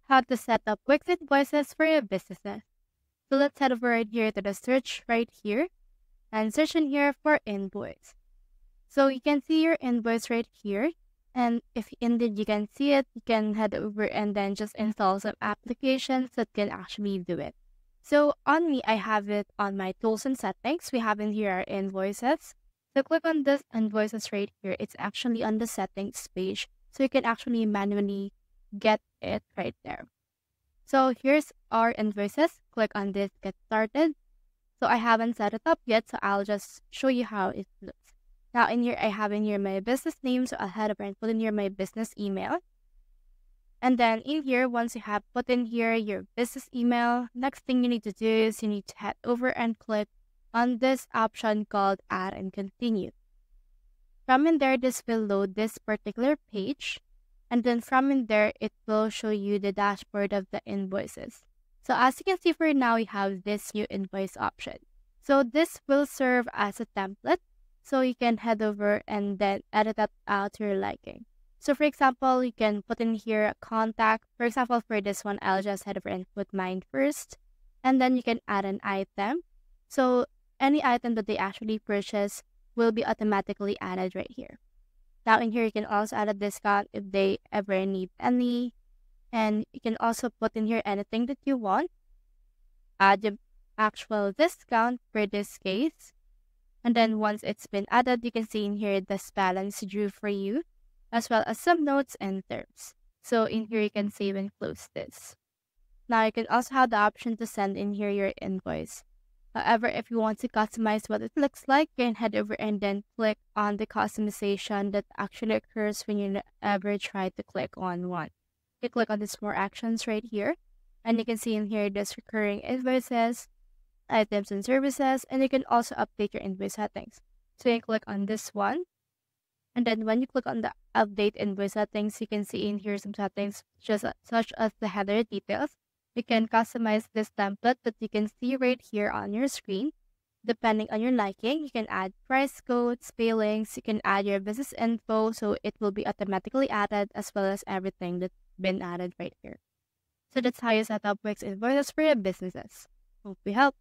how to set up Wix invoices for your businesses. So let's head over right here to the search right here and search in here for invoice. So you can see your invoice right here. And if indeed you can see it, you can head over and then just install some applications that can actually do it. So on me, I have it on my tools and settings. We have in here our invoices. So click on this invoices right here. It's actually on the settings page. So you can actually manually get it right there. So here's our invoices. Click on this get started. So I haven't set it up yet, so I'll just show you how it looks. Now in here, I have in here my business name. So I'll head over and put in here my business email. And then in here, once you have put in here your business email, next thing you need to do is you need to head over and click on this option called add and continue. From in there, this will load this particular page. And then from in there, it will show you the dashboard of the invoices. So as you can see for now, we have this new invoice option. So this will serve as a template. So you can head over and then edit that out to your liking. So for example, you can put in here a contact. For example, for this one, I'll just head over and put mine first. And then you can add an item. So any item that they actually purchase will be automatically added right here. Now in here, you can also add a discount if they ever need any. And you can also put in here anything that you want. Add the actual discount for this case. And then once it's been added, you can see in here this balance due for you, as well as some notes and terms. So in here, you can save and close this. Now you can also have the option to send in here your invoice. However, if you want to customize what it looks like, you can head over and then click on the customization that actually occurs when you ever try to click on one. You click on this more actions right here, and you can see in here this recurring invoices, items and services, and you can also update your invoice settings. So you click on this one, and then when you click on the update invoice settings, you can see in here some settings such as the header details. You can customize this template that you can see right here on your screen. Depending on your liking, you can add price codes, pay links, you can add your business info, so it will be automatically added, as well as everything that's been added right here. So that's how you set up Wix invoices for your businesses. Hope we help.